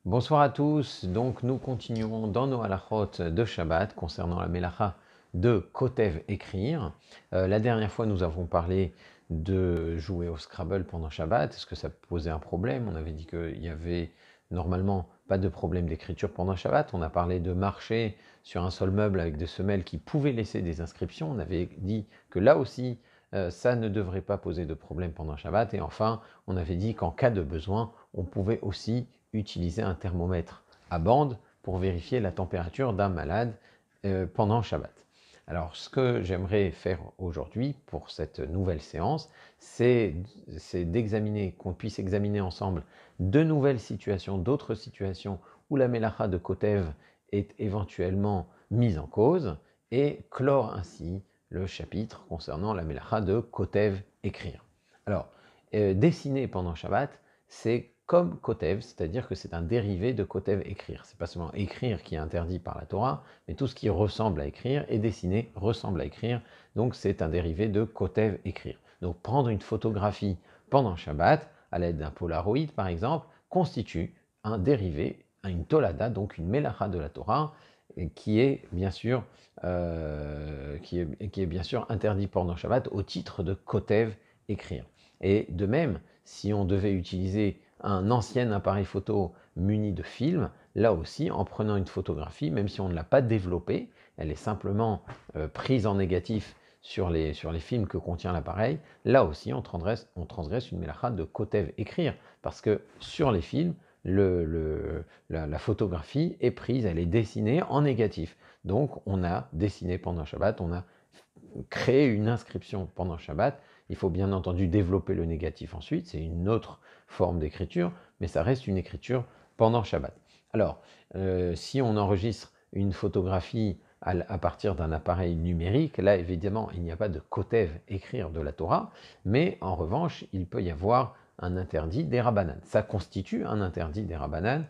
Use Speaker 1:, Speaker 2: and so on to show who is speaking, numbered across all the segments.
Speaker 1: Bonsoir à tous, donc nous continuons dans nos halachot de Shabbat concernant la mélacha de Kotev écrire. La dernière fois nous avons parlé de jouer au Scrabble pendant Shabbat, est-ce que ça posait un problème? On avait dit qu'il y avait normalement pas de problème d'écriture pendant Shabbat, on a parlé de marcher sur un seul meuble avec des semelles qui pouvaient laisser des inscriptions, on avait dit que là aussi ça ne devrait pas poser de problème pendant Shabbat, et enfin on avait dit qu'en cas de besoin on pouvait aussi utiliser un thermomètre à bande pour vérifier la température d'un malade pendant Shabbat. Alors, ce que j'aimerais faire aujourd'hui pour cette nouvelle séance, c'est d'examiner, qu'on puisse examiner ensemble de nouvelles situations, d'autres situations où la mélacha de Kotev est éventuellement mise en cause et clore ainsi le chapitre concernant la mélacha de Kotev écrire. Alors, dessiner pendant Shabbat, c'est comme Kotev, c'est-à-dire que c'est un dérivé de Kotev écrire. C'est pas seulement écrire qui est interdit par la Torah, mais tout ce qui ressemble à écrire et dessiner ressemble à écrire. Donc c'est un dérivé de Kotev écrire. Donc prendre une photographie pendant Shabbat, à l'aide d'un Polaroid par exemple, constitue un dérivé, une tolada, donc une mélacha de la Torah, qui est bien sûr, interdit pendant Shabbat au titre de Kotev écrire. Et de même, si on devait utiliser un ancien appareil photo muni de film, là aussi, en prenant une photographie, même si on ne l'a pas développée, elle est simplement prise en négatif sur les films que contient l'appareil, là aussi, on transgresse une mélacha de Kotev écrire, parce que sur les films, la photographie est prise, elle est dessinée en négatif. Donc, on a dessiné pendant Shabbat, on a créé une inscription pendant Shabbat. Il faut bien entendu développer le négatif ensuite, c'est une autre forme d'écriture, mais ça reste une écriture pendant Shabbat. Alors, si on enregistre une photographie à partir d'un appareil numérique, là évidemment il n'y a pas de kotev écrire de la Torah, mais en revanche il peut y avoir un interdit des Rabbanan. Ça constitue un interdit des Rabbanan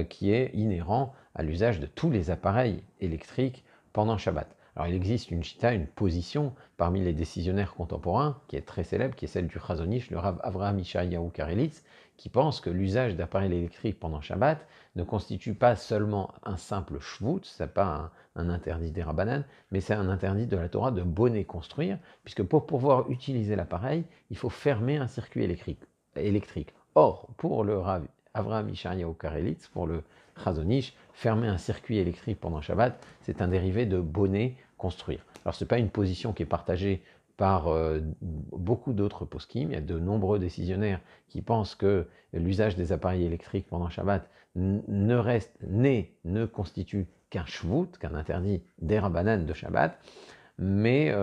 Speaker 1: qui est inhérent à l'usage de tous les appareils électriques pendant Shabbat. Alors il existe une chita, une position parmi les décisionnaires contemporains, qui est très célèbre, qui est celle du Chazon Ish, le Rav Avraham Ishayahu Karelitz, qui pense que l'usage d'appareils électriques pendant Shabbat ne constitue pas seulement un simple shvut, ce n'est pas un interdit des Rabbanan, mais c'est un interdit de la Torah de bonnet construire, puisque pour pouvoir utiliser l'appareil, il faut fermer un circuit électrique. Or, pour le Rav Avraham Ishayahu Karelitz, pour le Chazon Ish, fermer un circuit électrique pendant Shabbat, c'est un dérivé de bonnet construire. Alors ce n'est pas une position qui est partagée par beaucoup d'autres poskim. Il y a de nombreux décisionnaires qui pensent que l'usage des appareils électriques pendant Shabbat ne constitue qu'un shvut, qu'un interdit des Rabbanan de Shabbat, mais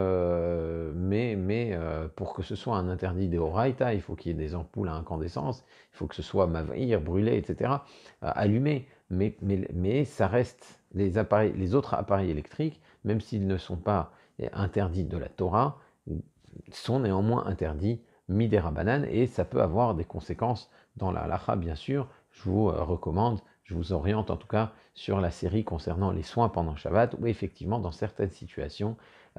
Speaker 1: pour que ce soit un interdit des Horaïta, il faut qu'il y ait des ampoules à incandescence, il faut que ce soit mavir, brûlé, etc., allumé, mais ça reste les autres appareils électriques, même s'ils ne sont pas interdits de la Torah, sont néanmoins interdits midera banane, et ça peut avoir des conséquences dans la halacha, bien sûr. Je vous recommande, je vous oriente en tout cas sur la série concernant les soins pendant Shabbat, où effectivement dans certaines situations,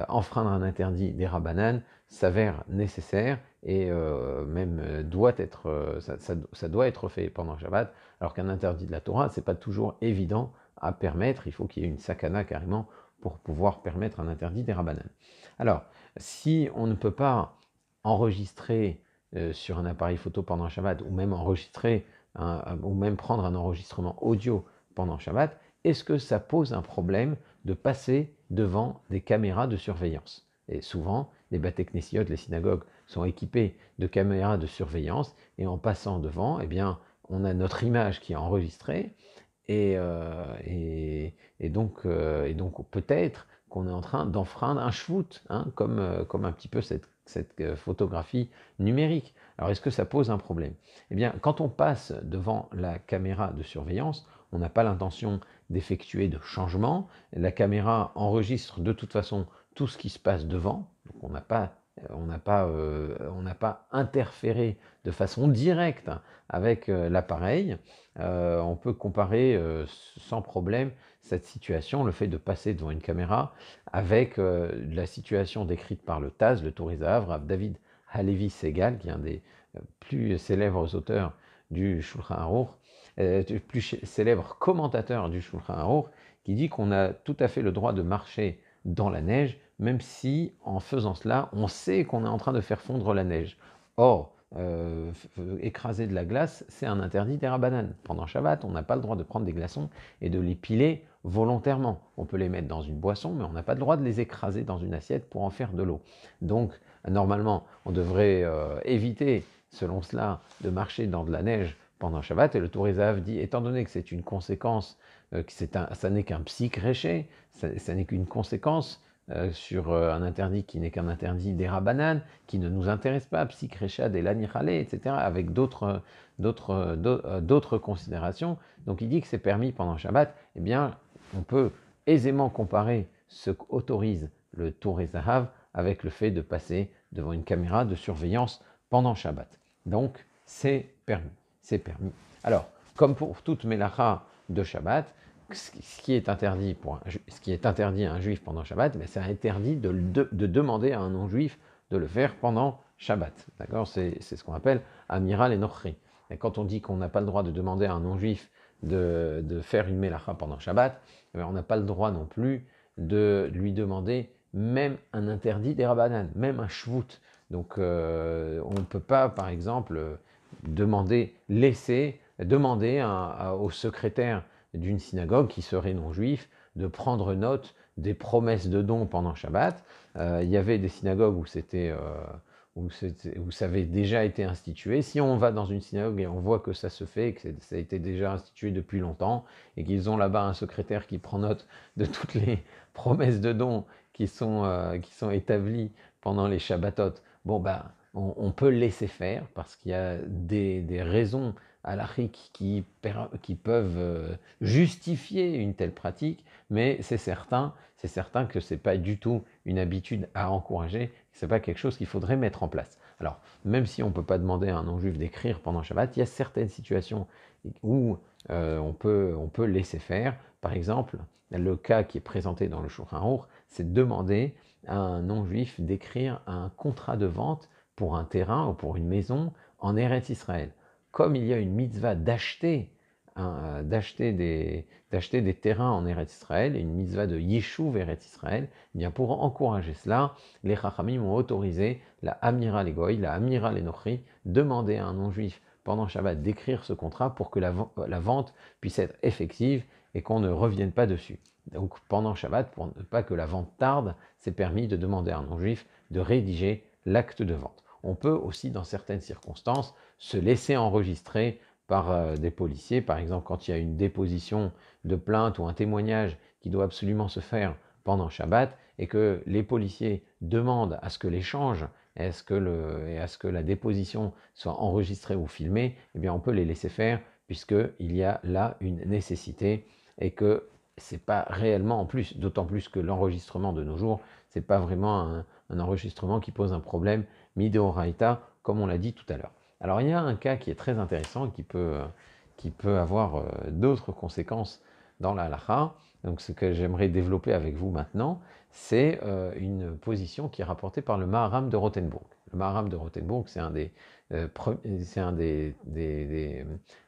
Speaker 1: enfreindre un interdit des Rabbanan s'avère nécessaire et même doit être, ça doit être fait pendant Shabbat, alors qu'un interdit de la Torah, c'est pas toujours évident à permettre, il faut qu'il y ait une sakana carrément pour pouvoir permettre un interdit des Rabbanan. Alors, si on ne peut pas enregistrer sur un appareil photo pendant Shabbat, ou même enregistrer, ou même prendre un enregistrement audio pendant Shabbat, est-ce que ça pose un problème de passer devant des caméras de surveillance? Et souvent, les Bate Knessiot, les synagogues, sont équipées de caméras de surveillance, et en passant devant, eh bien, on a notre image qui est enregistrée, et donc peut-être qu'on est en train d'enfreindre un shvut, hein, comme un petit peu cette photographie numérique. Alors est-ce que ça pose un problème? Eh bien, quand on passe devant la caméra de surveillance, on n'a pas l'intention d'effectuer de changement. La caméra enregistre de toute façon tout ce qui se passe devant, donc on n'a pas interféré de façon directe avec l'appareil. On peut comparer sans problème cette situation, le fait de passer devant une caméra, avec la situation décrite par le Taz, le Tourizav, Rav David Halevi Segal, qui est un des plus célèbres auteurs du Shulchan Aruch, plus célèbre commentateur du Shulchan Aruch, qui dit qu'on a tout à fait le droit de marcher dans la neige, même si en faisant cela, on sait qu'on est en train de faire fondre la neige. Or, écraser de la glace, c'est un interdit des Rabbanan. Pendant Shabbat, on n'a pas le droit de prendre des glaçons et de les piler volontairement. On peut les mettre dans une boisson, mais on n'a pas le droit de les écraser dans une assiette pour en faire de l'eau. Donc, normalement, on devrait éviter, selon cela, de marcher dans de la neige pendant Shabbat. Et le Tourézav dit, étant donné que c'est une conséquence, ça n'est qu'un psych réché, ça n'est qu'une conséquence sur un interdit qui n'est qu'un interdit des Rabbanan, qui ne nous intéresse pas, psych récha des lanichale, etc., avec d'autres considérations. Donc il dit que c'est permis pendant Shabbat. Eh bien, on peut aisément comparer ce qu'autorise le Tourézav avec le fait de passer devant une caméra de surveillance pendant Shabbat. Donc, c'est permis. C'est permis. Alors, comme pour toute mélacha de Shabbat, ce qui est interdit à un juif pendant Shabbat, c'est interdit de demander à un non-juif de le faire pendant Shabbat. D'accord ? C'est ce qu'on appelle amiral et nochri. Et quand on dit qu'on n'a pas le droit de demander à un non-juif de faire une mélacha pendant Shabbat, on n'a pas le droit non plus de lui demander même un interdit des Rabbanan, même un shvut. Donc on ne peut pas, par exemple, demander au secrétaire d'une synagogue qui serait non-juif de prendre note des promesses de dons pendant Shabbat. Il y avait des synagogues où ça avait déjà été institué. Si on va dans une synagogue et on voit que ça se fait, que ça a été déjà institué depuis longtemps, et qu'ils ont là-bas un secrétaire qui prend note de toutes les promesses de dons qui sont établies pendant les Shabbatot, on peut laisser faire parce qu'il y a des raisons halachiques qui peuvent justifier une telle pratique, mais c'est certain que ce n'est pas du tout une habitude à encourager, ce n'est pas quelque chose qu'il faudrait mettre en place. Alors, même si on ne peut pas demander à un non-juif d'écrire pendant Shabbat, il y a certaines situations où on peut laisser faire. Par exemple, le cas qui est présenté dans le Shulchan Aruch, c'est demander à un non-juif d'écrire un contrat de vente pour un terrain ou pour une maison en Eretz Israël. Comme il y a une mitzvah d'acheter des terrains en Eretz Israël, et une mitzvah de Yeshuv Eretz Israël, eh bien pour encourager cela, les Chachamim ont autorisé la Amira Legoy, la Amira Lenochri, demander à un non-juif pendant Shabbat d'écrire ce contrat pour que la vente puisse être effective et qu'on ne revienne pas dessus. Donc pendant Shabbat, pour ne pas que la vente tarde, c'est permis de demander à un non-juif de rédiger l'acte de vente. On peut aussi, dans certaines circonstances, se laisser enregistrer par des policiers. Par exemple, quand il y a une déposition de plainte ou un témoignage qui doit absolument se faire pendant Shabbat et que les policiers demandent à ce que l'échange et à ce que la déposition soit enregistrée ou filmée, eh bien on peut les laisser faire puisqu'il y a là une nécessité et que c'est pas réellement en plus, d'autant plus que l'enregistrement de nos jours, c'est pas vraiment un enregistrement qui pose un problème midéoraïta, comme on l'a dit tout à l'heure. Alors il y a un cas qui est très intéressant et qui peut avoir d'autres conséquences dans la halakha. Donc ce que j'aimerais développer avec vous maintenant, c'est une position qui est rapportée par le Maharam de Rothenburg. Le Maharam de Rothenburg, c'est un des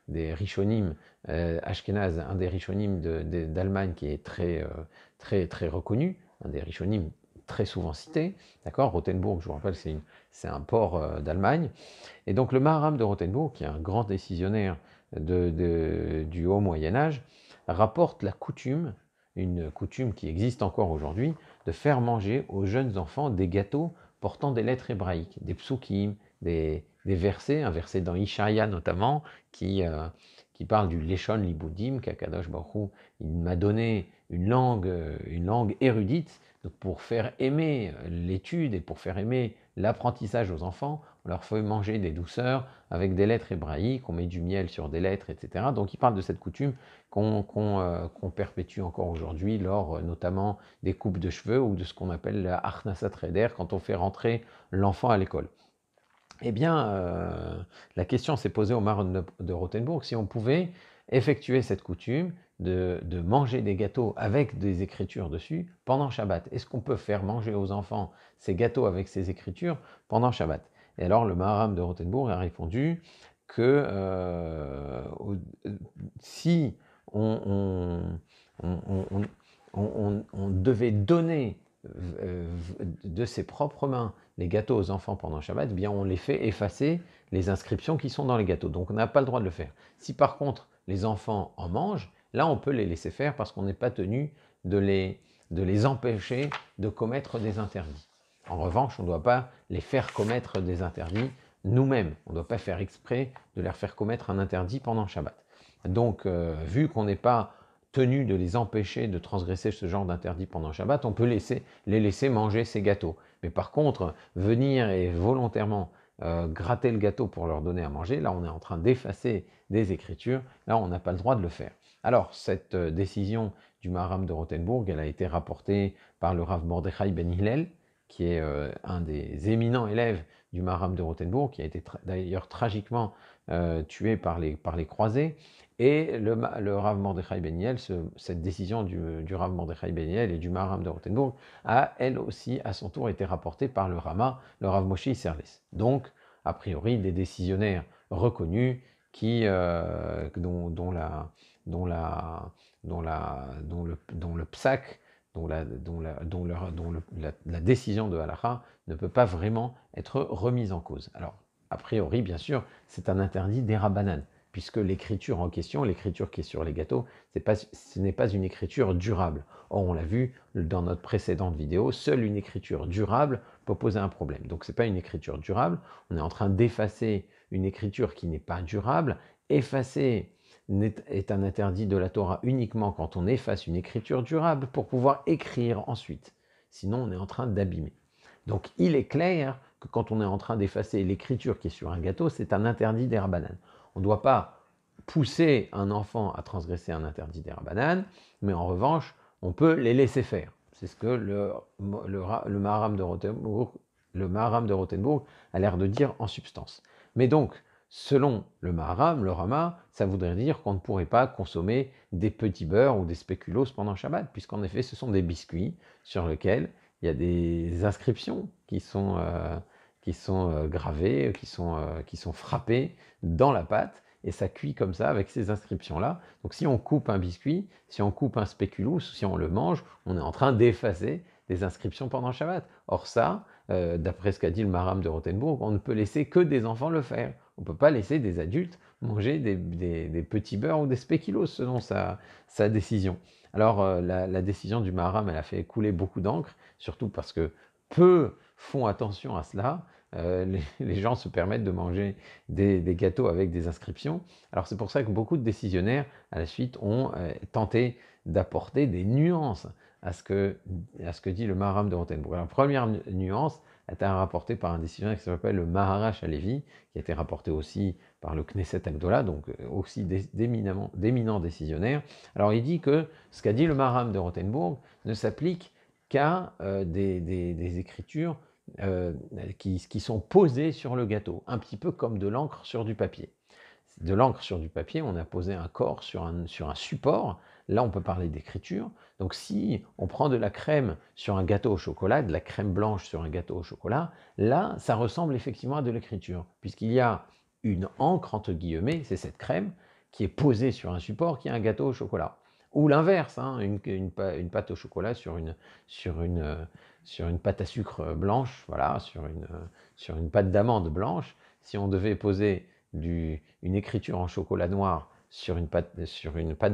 Speaker 1: Rishonim Ashkenaz, un des Rishonim d'Allemagne qui est très reconnu, un des Rishonim très souvent cités. D'accord, Rothenburg, je vous rappelle, c'est un port d'Allemagne. Et donc le Maharam de Rothenburg, qui est un grand décisionnaire du haut Moyen-Âge, rapporte la coutume, une coutume qui existe encore aujourd'hui, de faire manger aux jeunes enfants des gâteaux portant des lettres hébraïques, des psukim, des versets, un verset dans Ishaïa notamment, qui parle du Leshon Libudim, qu'Akadosh Baruch Hu, il m'a donné une langue érudite, donc pour faire aimer l'étude et pour faire aimer l'apprentissage aux enfants, on leur fait manger des douceurs avec des lettres hébraïques, on met du miel sur des lettres, etc. Donc il parle de cette coutume qu'on perpétue encore aujourd'hui lors notamment des coupes de cheveux ou de ce qu'on appelle la Achnasat Reder, quand on fait rentrer l'enfant à l'école. Eh bien, la question s'est posée au Maharam de Rothenburg si on pouvait effectuer cette coutume de manger des gâteaux avec des écritures dessus pendant Shabbat. Est-ce qu'on peut faire manger aux enfants ces gâteaux avec ces écritures pendant Shabbat? Et alors le Maharam de Rothenburg a répondu que si on, on devait donner de ses propres mains les gâteaux aux enfants pendant Shabbat, eh bien on les fait effacer les inscriptions qui sont dans les gâteaux. Donc on n'a pas le droit de le faire. Si par contre les enfants en mangent, là on peut les laisser faire parce qu'on n'est pas tenu de les empêcher de commettre des interdits. En revanche, on ne doit pas les faire commettre des interdits nous-mêmes. On ne doit pas faire exprès de leur faire commettre un interdit pendant Shabbat. Donc, vu qu'on n'est pas tenu de les empêcher de transgresser ce genre d'interdit pendant Shabbat, on peut les laisser manger ces gâteaux. Mais par contre, venir et volontairement gratter le gâteau pour leur donner à manger, là on est en train d'effacer des écritures, là on n'a pas le droit de le faire. Alors, cette décision du Maharam de Rothenburg, elle a été rapportée par le Rav Mordechai Ben Hillel, qui est un des éminents élèves du Maharam de Rothenburg, qui a été d'ailleurs tragiquement tué par les croisés. Et le Rav Mordechai Ben Hillel, cette décision du Rav Mordechai Ben Hillel et du Maharam de Rothenburg, a elle aussi à son tour été rapportée par le Rama, le Rav Moshe Isserles. Donc, a priori, des décisionnaires reconnus qui, dont le psak, la décision de Halacha ne peut pas vraiment être remise en cause. Alors, a priori, bien sûr, c'est un interdit des Rabbanan, puisque l'écriture en question, l'écriture qui est sur les gâteaux, ce n'est pas une écriture durable. Or, on l'a vu dans notre précédente vidéo, seule une écriture durable peut poser un problème. Donc, ce n'est pas une écriture durable, on est en train d'effacer une écriture qui n'est pas durable. Effacer est un interdit de la Torah uniquement quand on efface une écriture durable pour pouvoir écrire ensuite. Sinon, on est en train d'abîmer. Donc, il est clair que quand on est en train d'effacer l'écriture qui est sur un gâteau, c'est un interdit des Rabbanan. On ne doit pas pousser un enfant à transgresser un interdit des Rabbanan, mais en revanche, on peut les laisser faire. C'est ce que le Maharam de Rothenburg a l'air de dire en substance. Mais donc, selon le Maharam, le Rama, ça voudrait dire qu'on ne pourrait pas consommer des petits beurres ou des spéculoos pendant Shabbat, puisqu'en effet, ce sont des biscuits sur lesquels il y a des inscriptions qui sont gravées, qui sont frappées dans la pâte, et ça cuit comme ça avec ces inscriptions-là. Donc si on coupe un biscuit, si on coupe un spéculoos, si on le mange, on est en train d'effacer des inscriptions pendant Shabbat. Or ça, d'après ce qu'a dit le Maharam de Rothenburg, on ne peut laisser que des enfants le faire. On ne peut pas laisser des adultes manger des petits beurres ou des spéculoos selon sa décision. Alors la décision du Maharam, elle a fait couler beaucoup d'encre, surtout parce que peu font attention à cela. Les gens se permettent de manger des gâteaux avec des inscriptions. Alors c'est pour ça que beaucoup de décisionnaires, à la suite, ont tenté d'apporter des nuances à ce que dit le Maharam de Rothenburg. La première nuance a été rapportée par un décisionnaire qui s'appelle le Maharash Halevi, qui a été rapporté aussi par le Knesset Agdola, donc aussi d'éminents décisionnaires. Alors il dit que ce qu'a dit le Maharam de Rothenburg ne s'applique qu'à des écritures qui sont posées sur le gâteau, un petit peu comme de l'encre sur du papier. De l'encre sur du papier, on a posé un corps sur un support. Là, on peut parler d'écriture. Donc, si on prend de la crème sur un gâteau au chocolat, de la crème blanche sur un gâteau au chocolat, là, ça ressemble effectivement à de l'écriture, puisqu'il y a une encre, entre guillemets, c'est cette crème, qui est posée sur un support qui est un gâteau au chocolat. Ou l'inverse, hein, une pâte au chocolat sur une pâte à sucre blanche, voilà, sur une pâte d'amande blanche. Si on devait poser une écriture en chocolat noir sur une pâte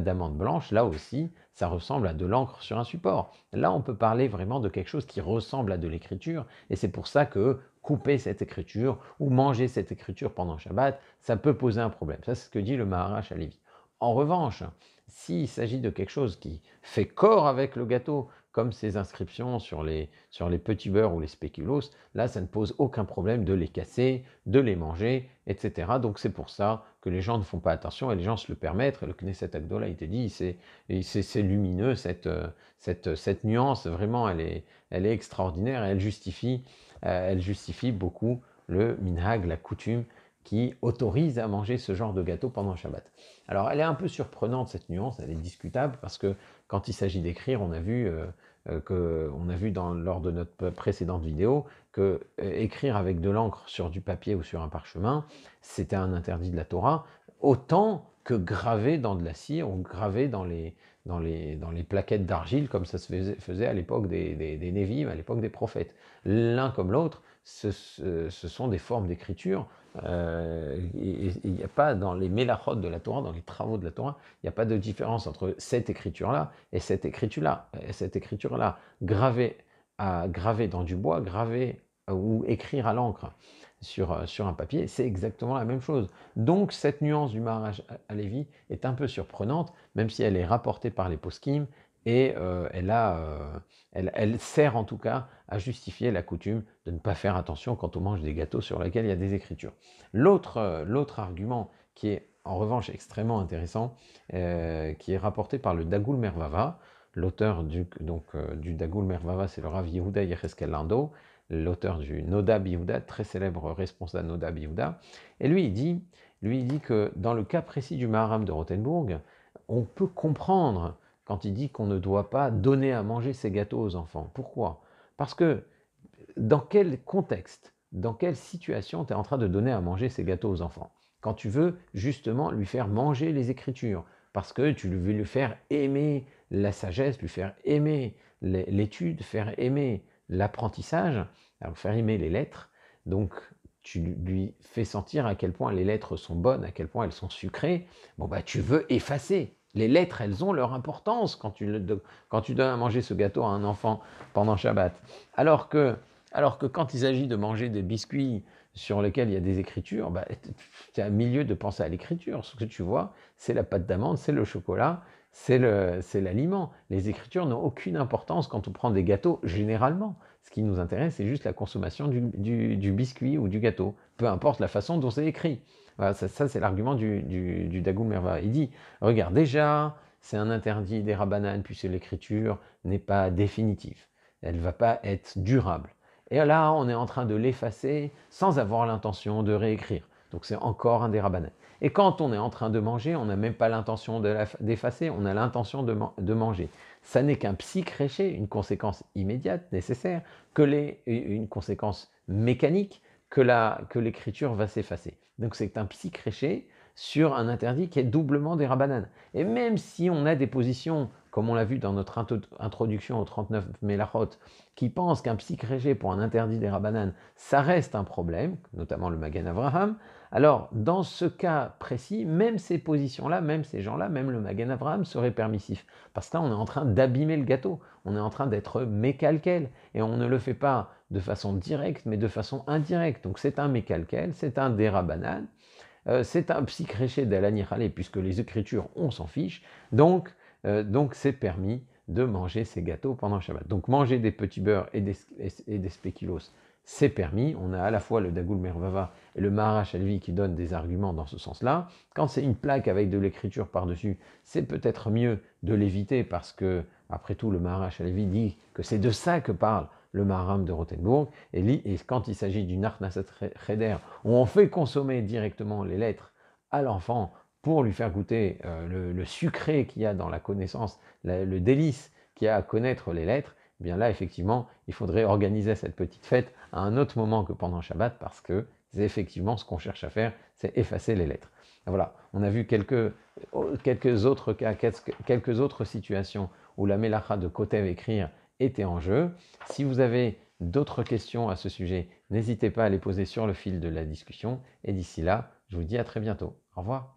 Speaker 1: d'amande blanche, là aussi, ça ressemble à de l'encre sur un support. Là, on peut parler vraiment de quelque chose qui ressemble à de l'écriture, et c'est pour ça que couper cette écriture ou manger cette écriture pendant Shabbat, ça peut poser un problème. Ça, c'est ce que dit le Maharash Halevi. En revanche, s'il s'agit de quelque chose qui fait corps avec le gâteau, comme ces inscriptions sur les petits beurres ou les spéculoos, là, ça ne pose aucun problème de les casser, de les manger, etc. Donc c'est pour ça que les gens ne font pas attention et les gens se le permettent. Le Knesset Agdola, il te dit, c'est lumineux, cette nuance, vraiment, elle est extraordinaire et elle justifie beaucoup le minhag, la coutume qui autorise à manger ce genre de gâteau pendant Shabbat. Alors, elle est un peu surprenante, cette nuance, elle est discutable, parce que quand il s'agit d'écrire, on a vu lors de notre précédente vidéo que écrire avec de l'encre sur du papier ou sur un parchemin, c'était un interdit de la Torah, autant que graver dans de la cire ou graver dans les plaquettes d'argile, comme ça se faisait à l'époque des Névim, à l'époque des prophètes. L'un comme l'autre, ce sont des formes d'écriture. Il n'y a pas dans les mélachot de la Torah, dans les travaux de la Torah, il n'y a pas de différence entre cette écriture-là et cette écriture-là. Graver dans du bois, graver ou écrire à l'encre sur un papier, c'est exactement la même chose. Donc cette nuance du Maharaj Halevi est un peu surprenante, même si elle est rapportée par les poskim, et elle sert en tout cas à justifier la coutume de ne pas faire attention quand on mange des gâteaux sur lesquels il y a des écritures. L'autre argument qui est en revanche extrêmement intéressant, qui est rapporté par le Dagoul Mervava, l'auteur du Dagoul Mervava, c'est le Rav Yehuda Yecheskel Lando, l'auteur du Noda B'Yehuda, très célèbre responsable Noda B'Yehuda, et lui il dit que dans le cas précis du Maharam de Rothenburg, on peut comprendre quand il dit qu'on ne doit pas donner à manger ses gâteaux aux enfants. Pourquoi? Parce que dans quel contexte, dans quelle situation tu es en train de donner à manger ces gâteaux aux enfants? Quand tu veux justement lui faire manger les Écritures, parce que tu veux lui faire aimer la sagesse, lui faire aimer l'étude, faire aimer l'apprentissage, faire aimer les lettres, donc tu lui fais sentir à quel point les lettres sont bonnes, à quel point elles sont sucrées, bon bah tu veux effacer. Les lettres, elles ont leur importance quand tu donnes à manger ce gâteau à un enfant pendant Shabbat. Alors que quand il s'agit de manger des biscuits sur lesquels il y a des écritures, bah, tu es à milieu de penser à l'écriture. Ce que tu vois, c'est la pâte d'amande, c'est le chocolat, c'est l'aliment. Les écritures n'ont aucune importance quand on prend des gâteaux, généralement. Ce qui nous intéresse, c'est juste la consommation du biscuit ou du gâteau, peu importe la façon dont c'est écrit. Voilà, ça c'est l'argument du Dagoul Merva. Il dit, regarde, déjà, c'est un interdit des Rabbanan, puisque l'écriture n'est pas définitive. Elle ne va pas être durable. Et là, on est en train de l'effacer sans avoir l'intention de réécrire. Donc c'est encore un des Rabbanan. Et quand on est en train de manger, on n'a même pas l'intention d'effacer, on a l'intention de manger. Ça n'est qu'un psychréché, une conséquence immédiate, nécessaire, une conséquence mécanique, que l'écriture va s'effacer. Donc c'est un psychréché sur un interdit qui est doublement des Rabbanan. Et même si on a des positions, comme on l'a vu dans notre introduction aux 39 Mélachot, qui pensent qu'un psychrégé pour un interdit des Rabbanan, ça reste un problème, notamment le Magen Avraham, alors dans ce cas précis, même ces positions-là, même ces gens-là, même le Magen Avraham serait permissif. Parce que là, on est en train d'abîmer le gâteau, on est en train d'être mécalquel, et on ne le fait pas de façon directe, mais de façon indirecte. Donc c'est un mécalquel, c'est un des Rabbanan, c'est un psychréché d'Alanirale, puisque les écritures, on s'en fiche, donc c'est permis de manger ces gâteaux pendant Shabbat. Donc manger des petits beurres et des spéculoos, c'est permis. On a à la fois le Dagoul Mervava et le Maharaj Halevi qui donnent des arguments dans ce sens-là. Quand c'est une plaque avec de l'écriture par-dessus, c'est peut-être mieux de l'éviter parce que, après tout, le Maharaj Halevi dit que c'est de ça que parle le Maharam de Rothenburg, et quand il s'agit du Narnasat Cheder, où on fait consommer directement les lettres à l'enfant pour lui faire goûter le sucré qu'il y a dans la connaissance, le délice qu'il y a à connaître les lettres, eh bien là, effectivement, il faudrait organiser cette petite fête à un autre moment que pendant Shabbat, parce que c'est effectivement ce qu'on cherche à faire, c'est effacer les lettres. Et voilà, on a vu quelques autres cas, quelques autres situations où la mélacha de Kotev écrire était en jeu. Si vous avez d'autres questions à ce sujet, n'hésitez pas à les poser sur le fil de la discussion. Et d'ici là, je vous dis à très bientôt. Au revoir.